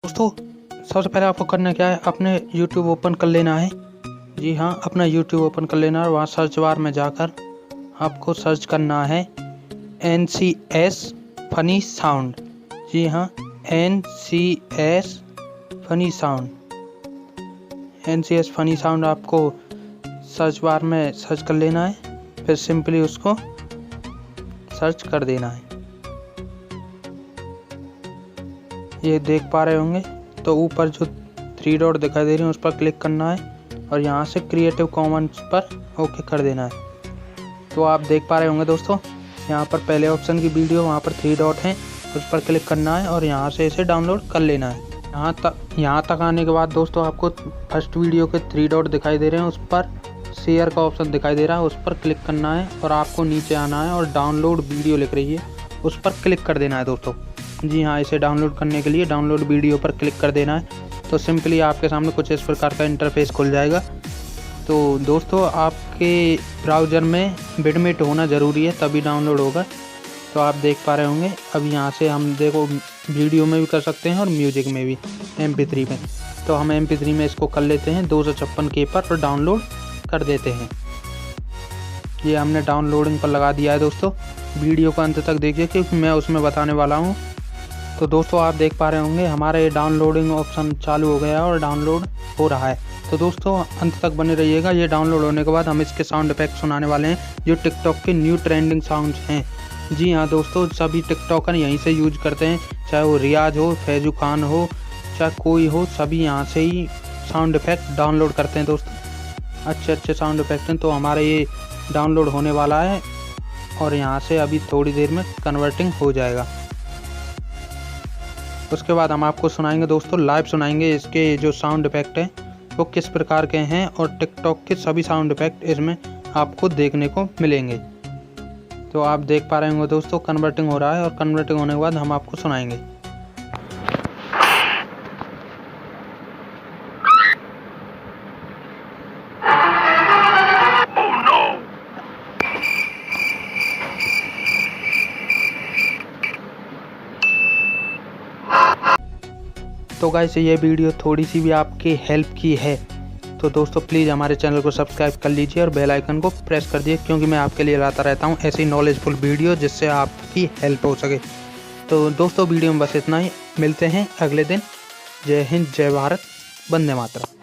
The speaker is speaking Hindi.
दोस्तों सबसे पहले आपको करना क्या है, अपने YouTube ओपन कर लेना है। जी हाँ, अपना YouTube ओपन कर लेना है। वहाँ सर्च बार में जाकर आपको सर्च करना है NCS फनी साउंड। जी हाँ, NCS funny sound. NCS funny sound आपको सर्च बार में सर्च कर लेना है, फिर सिंपली उसको सर्च कर देना है। ये देख पा रहे होंगे, तो ऊपर जो 3 डॉट दिखाई दे रही है उस पर क्लिक करना है और यहाँ से क्रिएटिव कॉमन्स पर ओके कर देना है। तो आप देख पा रहे होंगे दोस्तों, यहाँ पर पहले ऑप्शन की वीडियो, वहाँ पर 3 डॉट हैं, उस पर क्लिक करना है और यहाँ से इसे डाउनलोड कर लेना है। यहाँ तक आने के बाद दोस्तों आपको फर्स्ट वीडियो के 3 डॉट दिखाई दे रहे हैं, उस पर शेयर का ऑप्शन दिखाई दे रहा है, उस पर क्लिक करना है और आपको नीचे आना है और डाउनलोड वीडियो लिख रही है, उस पर क्लिक कर देना है दोस्तों। जी हाँ, इसे डाउनलोड करने के लिए डाउनलोड वीडियो पर क्लिक कर देना है। तो सिंपली आपके सामने कुछ इस प्रकार का इंटरफेस खुल जाएगा। तो दोस्तों आपके ब्राउज़र में बिटमेट होना ज़रूरी है, तभी डाउनलोड होगा। तो आप देख पा रहे होंगे, अब यहाँ से हम देखो वीडियो में भी कर सकते हैं और म्यूजिक में भी, MP3 में। तो हम MP3 में इसको कर लेते हैं 256K पर और डाउनलोड कर देते हैं। ये हमने डाउनलोडिंग पर लगा दिया है दोस्तों। वीडियो को अंत तक देखिए क्योंकि मैं उसमें बताने वाला हूँ। तो दोस्तों आप देख पा रहे होंगे हमारा ये डाउनलोडिंग ऑप्शन चालू हो गया है और डाउनलोड हो रहा है। तो दोस्तों अंत तक बने रहिएगा। ये डाउनलोड होने के बाद हम इसके साउंड इफेक्ट सुनाने वाले हैं, जो टिकटॉक के न्यू ट्रेंडिंग साउंड्स हैं। जी हाँ दोस्तों, सभी टिकटॉकर यहीं से यूज करते हैं, चाहे वो रियाज हो, फैजू खान हो, चाहे कोई हो, सभी यहाँ से ही साउंड इफेक्ट डाउनलोड करते हैं दोस्तों। अच्छे साउंड इफेक्ट हैं। तो हमारा ये डाउनलोड होने वाला है और यहाँ से अभी थोड़ी देर में कन्वर्टिंग हो जाएगा। उसके बाद हम आपको सुनाएंगे दोस्तों, लाइव सुनाएंगे इसके जो साउंड इफेक्ट हैं वो किस प्रकार के हैं, और टिकटॉक के सभी साउंड इफेक्ट इसमें आपको देखने को मिलेंगे। तो आप देख पा रहे होंगे दोस्तों, कन्वर्टिंग हो रहा है और कन्वर्टिंग होने के बाद हम आपको सुनाएंगे। तो गाइस ये वीडियो थोड़ी सी भी आपकी हेल्प की है तो दोस्तों प्लीज़ हमारे चैनल को सब्सक्राइब कर लीजिए और बेल आइकन को प्रेस कर दिए, क्योंकि मैं आपके लिए लाता रहता हूँ ऐसी नॉलेजफुल वीडियो जिससे आपकी हेल्प हो सके। तो दोस्तों वीडियो में बस इतना ही, मिलते हैं अगले दिन। जय हिंद, जय भारत, वंदे मातरम।